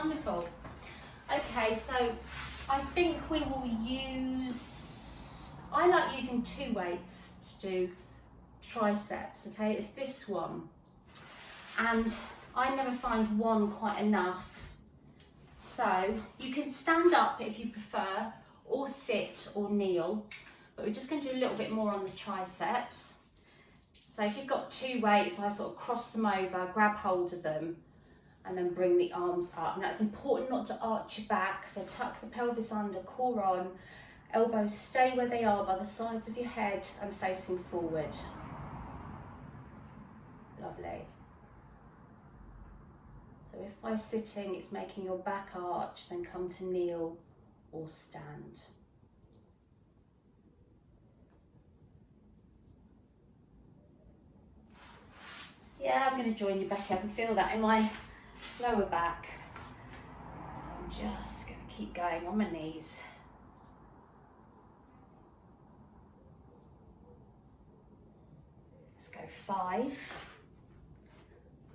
Wonderful. Okay, so I think we will use, I like using 2 weights to do triceps, okay? It's this one. And I never find one quite enough. So you can stand up if you prefer, or sit or kneel, but we're just going to do a little bit more on the triceps. So if you've got 2 weights, I sort of cross them over, grab hold of them, and then bring the arms up. Now it's important not to arch your back, so tuck the pelvis under, core on, elbows stay where they are by the sides of your head and facing forward. Lovely. So if by sitting it's making your back arch, then come to kneel or stand. Yeah, I'm going to join you, Becky. I can feel that in my lower back. So I'm just going to keep going on my knees. Let's go 5,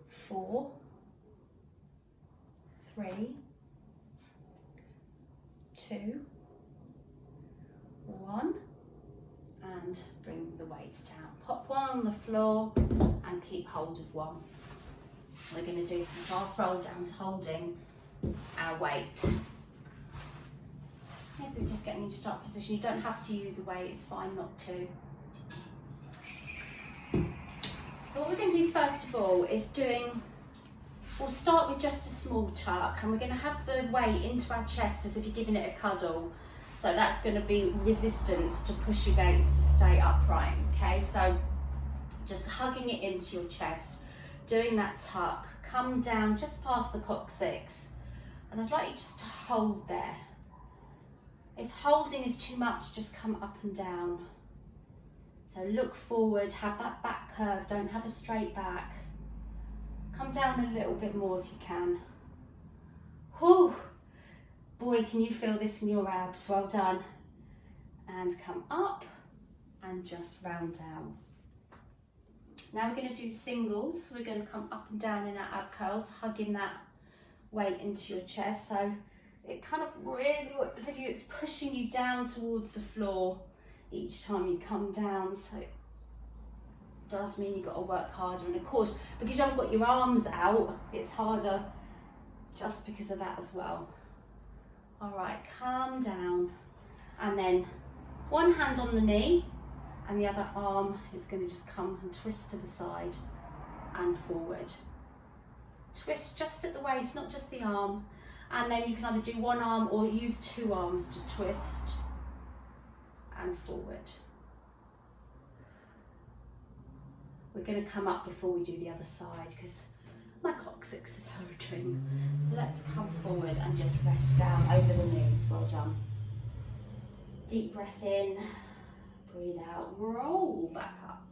4, 3, 2, 1, and bring the weights down. Pop one on the floor and keep hold of one. We're going to do some half roll downs holding our weight. Yes, so just getting into start position. You don't have to use a weight, it's fine not to. So what we're going to do first of all is we'll start with just a small tuck, and we're going to have the weight into our chest as if you're giving it a cuddle. So that's going to be resistance to push against to stay upright, okay? So just hugging it into your chest, doing that tuck, come down just past the coccyx, and I'd like you just to hold there. If holding is too much, just come up and down. So look forward, have that back curve, don't have a straight back. Come down a little bit more if you can. Whew. Boy, can you feel this in your abs, well done. And come up and just round down. Now we're going to do singles. We're going to come up and down in our ab curls, hugging that weight into your chest. So it kind of really looks as if it's pushing you down towards the floor each time you come down. So it does mean you've got to work harder. And of course, because you haven't got your arms out, it's harder just because of that as well. All right, calm down. And then one hand on the knee, and the other arm is going to just come and twist to the side and forward. Twist just at the waist, not just the arm. And then you can either do one arm or use 2 arms to twist and forward. We're going to come up before we do the other side because my coccyx is hurting. Let's come forward and just rest down over the knees. Well done. Deep breath in, breathe out, roll back up.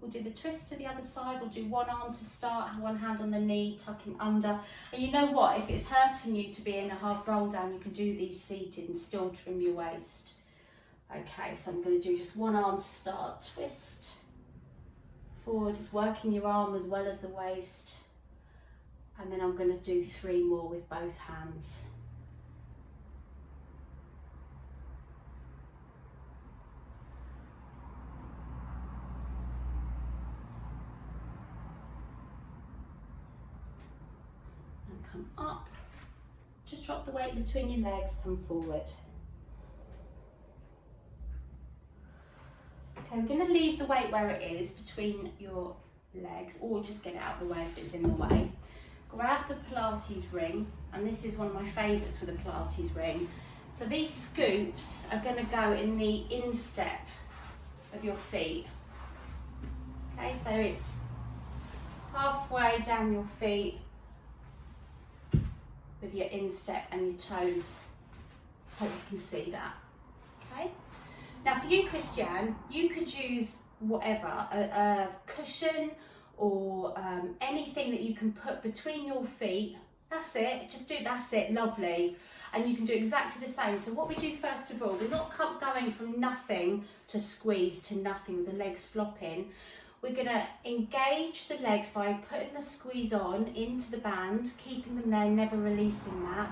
We'll do the twist to the other side. We'll do one arm to start, one hand on the knee, tucking under. And you know what? If it's hurting you to be in a half roll down, you can do these seated and still trim your waist. Okay, so I'm going to do just one arm to start. Twist forward, just working your arm as well as the waist. And then I'm going to do 3 more with both hands. And come up. Just drop the weight between your legs, come forward. Okay, we're going to leave the weight where it is between your legs, or just get it out of the way if it's in the way. Grab the Pilates ring, and this is one of my favourites with a Pilates ring. So these scoops are going to go in the instep of your feet. Okay, so it's halfway down your feet with your instep and your toes. Hope you can see that. Okay. Now for you, Christiane, you could use whatever, a cushion or anything that you can put between your feet. That's it, just do, that's it, lovely. And you can do exactly the same. So what we do first of all, we're not going from nothing to squeeze to nothing with the legs flopping. We're going to engage the legs by putting the squeeze on into the band, keeping them there, never releasing that.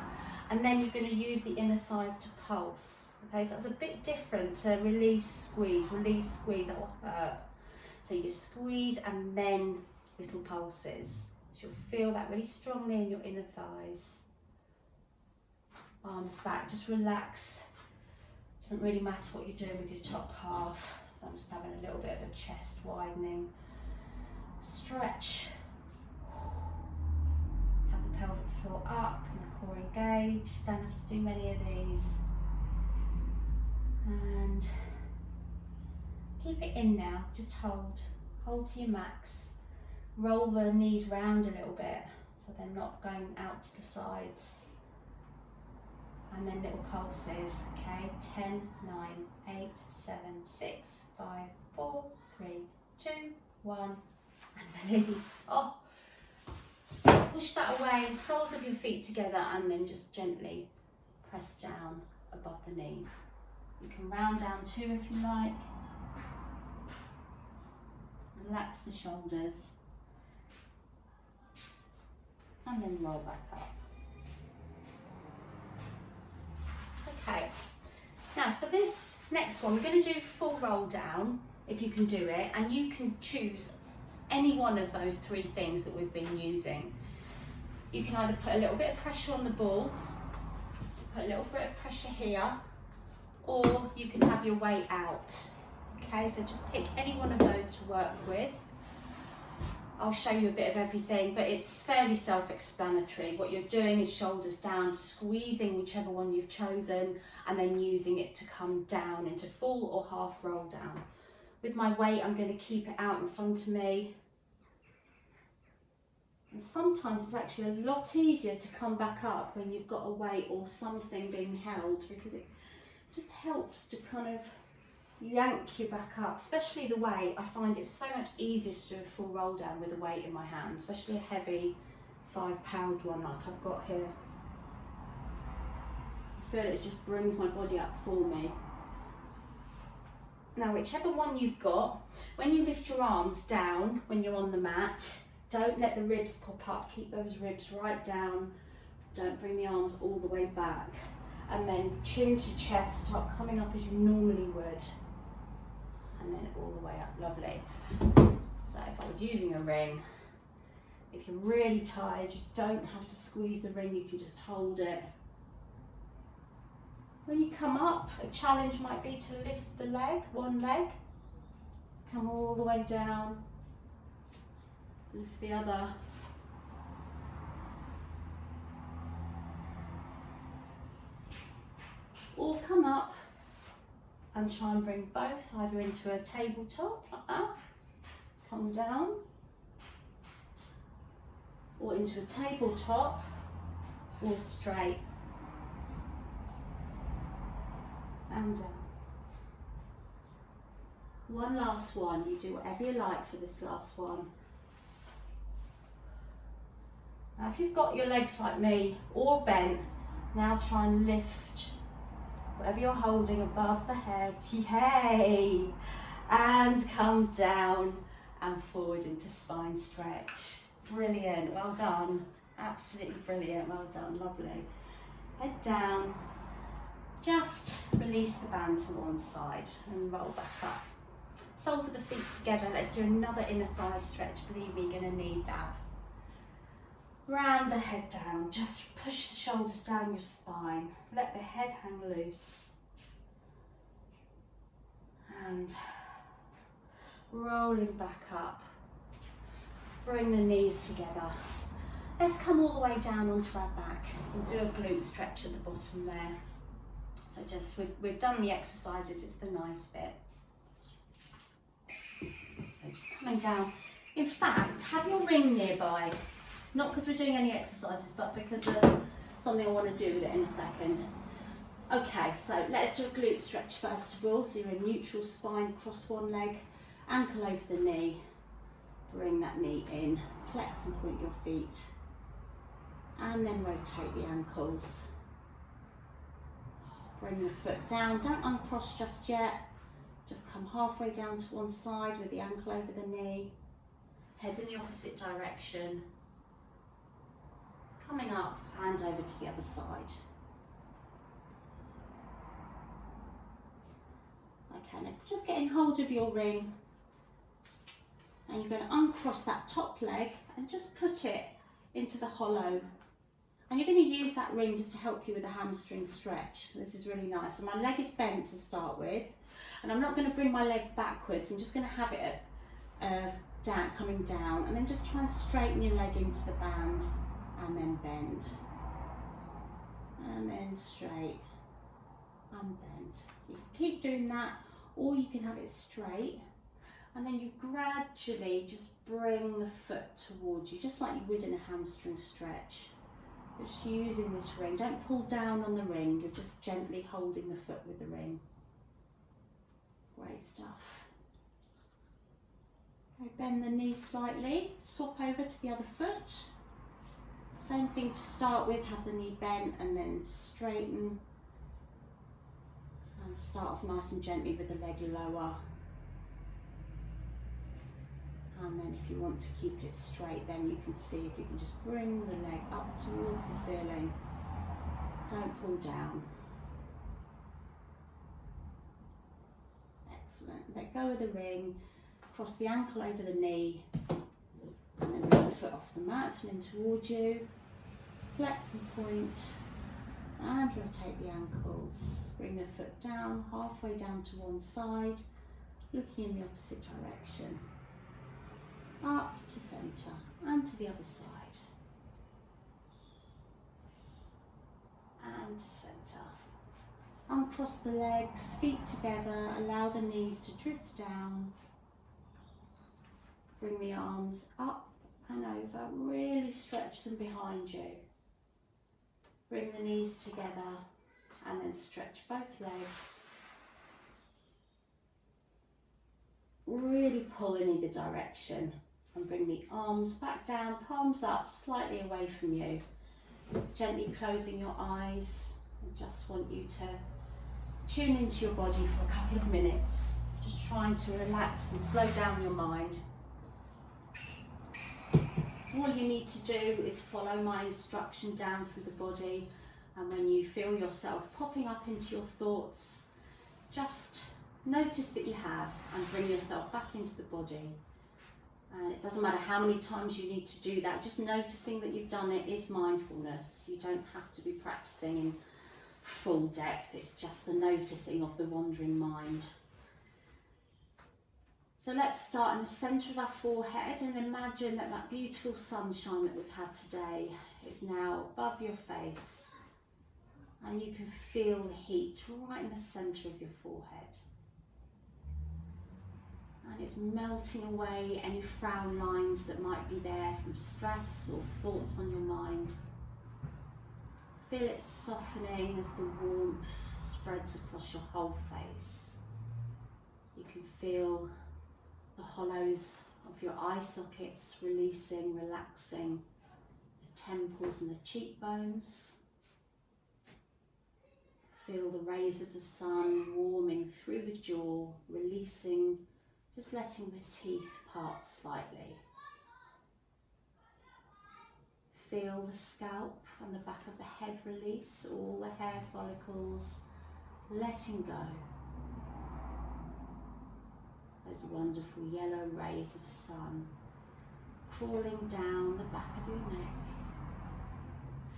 And then you're going to use the inner thighs to pulse. Okay, so that's a bit different to release, squeeze, that will hurt. So you squeeze and then little pulses. So you'll feel that really strongly in your inner thighs. Arms back, just relax. Doesn't really matter what you're doing with your top half. So I'm just having a little bit of a chest widening. Stretch. Have the pelvic floor up and the core engaged. Don't have to do many of these. And keep it in now, just hold. Hold to your max. Roll the knees round a little bit so they're not going out to the sides. And then little pulses, okay? 10, 9, 8, 7, 6, 5, 4, 3, 2, 1, and release. Oh. Push that away, soles of your feet together, and then just gently press down above the knees. You can round down too if you like. Relax the shoulders. And then roll back up. Okay, now for this next one, we're going to do full roll down, if you can do it, and you can choose any one of those three things that we've been using. You can either put a little bit of pressure on the ball, put a little bit of pressure here, or you can have your weight out. Okay, so just pick any one of those to work with. I'll show you a bit of everything, but it's fairly self-explanatory. What you're doing is shoulders down, squeezing whichever one you've chosen, and then using it to come down into full or half roll down. With my weight, I'm going to keep it out in front of me. And sometimes it's actually a lot easier to come back up when you've got a weight or something being held, because it just helps to kind of yank you back up, especially the weight. I find it so much easier to do a full roll down with a weight in my hand, especially a heavy 5-pound one like I've got here. I feel it just brings my body up for me. Now, whichever one you've got, when you lift your arms down when you're on the mat, don't let the ribs pop up, keep those ribs right down, don't bring the arms all the way back, and then chin to chest, start coming up as you normally would, and then all the way up. Lovely. So if I was using a ring, if you're really tired, you don't have to squeeze the ring, you can just hold it. When you come up, a challenge might be to lift the leg, one leg, come all the way down, lift the other. Or come up and try and bring both either into a tabletop like that, come down, or into a tabletop, or straight and down. One last one, you do whatever you like for this last one. Now if you've got your legs like me or bent, now try and lift whatever you're holding above the head, yay, and come down and forward into spine stretch. Brilliant, well done, absolutely brilliant, well done, lovely. Head down, just release the band to one side and roll back up. Soles of the feet together, let's do another inner thigh stretch, believe me, you're going to need that. Round the head down, just push the shoulders down your spine, let the head hang loose. And rolling back up, bring the knees together. Let's come all the way down onto our back. We'll do a glute stretch at the bottom there. So just, we've done the exercises, it's the nice bit. So just coming down. In fact, have your ring nearby. Not because we're doing any exercises, but because of something I want to do with it in a second. Okay, so let's do a glute stretch first of all. So you're in neutral spine, cross one leg, ankle over the knee. Bring that knee in, flex and point your feet. And then rotate the ankles. Bring the foot down, don't uncross just yet. Just come halfway down to one side with the ankle over the knee. Head in the opposite direction. Coming up, hand over to the other side. Okay, now just getting hold of your ring. And you're going to uncross that top leg and just put it into the hollow. And you're going to use that ring just to help you with the hamstring stretch. This is really nice. So my leg is bent to start with. And I'm not going to bring my leg backwards. I'm just going to have it down, coming down. And then just try and straighten your leg into the band. And then bend. And then straight. And bend. You can keep doing that. Or you can have it straight. And then you gradually just bring the foot towards you, just like you would in a hamstring stretch. Just using this ring. Don't pull down on the ring, you're just gently holding the foot with the ring. Great stuff. Okay, bend the knee slightly, swap over to the other foot. Same thing to start with, have the knee bent and then straighten. And start off nice and gently with the leg lower. And then if you want to keep it straight, then you can see if you can just bring the leg up towards the ceiling. Don't pull down. Excellent. Let go of the ring, cross the ankle over the knee, and then bring the foot off the mat and in towards you. Flex and point, and rotate the ankles. Bring the foot down, halfway down to one side, looking in the opposite direction. Up to centre and to the other side. And to centre. Uncross the legs, feet together, allow the knees to drift down. Bring the arms up and over, really stretch them behind you. Bring the knees together and then stretch both legs. Really pull in either direction. And bring the arms back down, palms up, slightly away from you. Gently closing your eyes. I just want you to tune into your body for a couple of minutes. Just trying to relax and slow down your mind. So all you need to do is follow my instruction down through the body. And when you feel yourself popping up into your thoughts, just notice that you have and bring yourself back into the body. And it doesn't matter how many times you need to do that, just noticing that you've done it is mindfulness. You don't have to be practicing in full depth, it's just the noticing of the wandering mind. So let's start in the centre of our forehead and imagine that that beautiful sunshine that we've had today is now above your face. And you can feel the heat right in the centre of your forehead. And it's melting away any frown lines that might be there from stress or thoughts on your mind. Feel it softening as the warmth spreads across your whole face. You can feel the hollows of your eye sockets releasing, relaxing, the temples and the cheekbones. Feel the rays of the sun warming through the jaw, releasing, just letting the teeth part slightly. Feel the scalp and the back of the head release, all the hair follicles letting go. Those wonderful yellow rays of sun crawling down the back of your neck,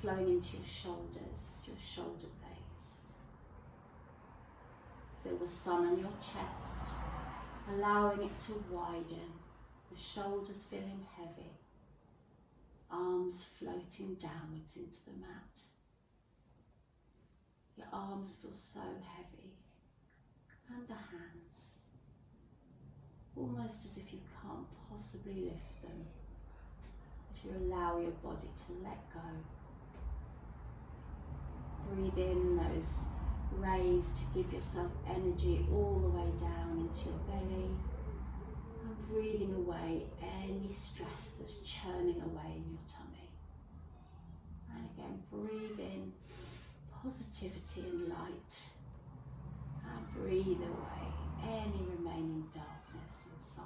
flowing into your shoulders, your shoulder blades. Feel the sun on your chest, allowing it to widen, the shoulders feeling heavy, arms floating downwards into the mat. Your arms feel so heavy, and the hands, almost as if you can't possibly lift them, as you allow your body to let go. Breathe in those rays to give yourself energy all the way down into your belly, and breathing away any stress that's churning away in your tummy. And again, breathe in positivity and light, and breathe away any remaining darkness inside.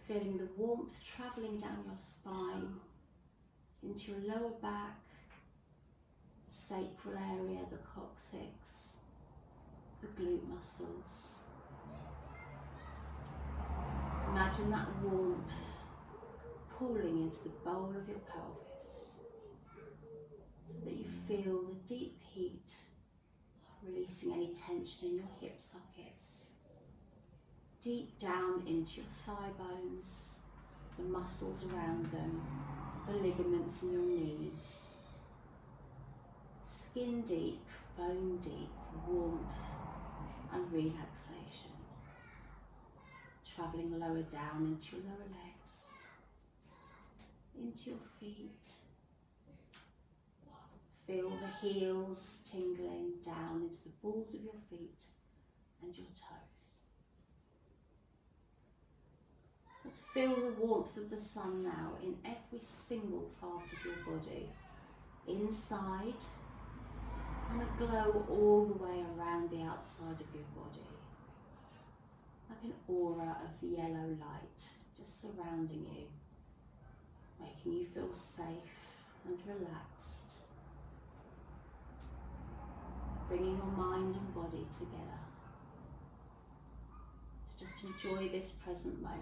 Feeling the warmth travelling down your spine, into your lower back, sacral area, the coccyx, the glute muscles. Imagine that warmth pulling into the bowl of your pelvis so that you feel the deep heat releasing any tension in your hip sockets. Deep down into your thigh bones, the muscles around them, the ligaments in your knees. Skin deep, bone deep, warmth and relaxation. Travelling lower down into your lower legs, into your feet. Feel the heels tingling down into the balls of your feet and your toes. Just feel the warmth of the sun now in every single part of your body, inside, and a glow all the way around the outside of your body. Like an aura of yellow light just surrounding you, making you feel safe and relaxed. Bringing your mind and body together to just enjoy this present moment.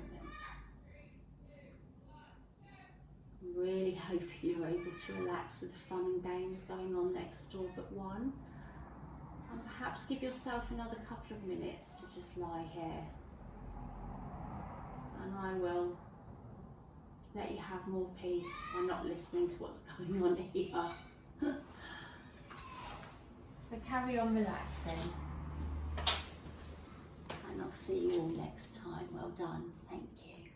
I'm really hoping you're able to relax with the fun and games going on next door but one. And perhaps give yourself another couple of minutes to just lie here. And I will let you have more peace by not listening to what's going on here. So carry on relaxing. And I'll see you all next time. Well done. Thank you.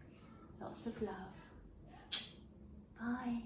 Lots of love. Bye.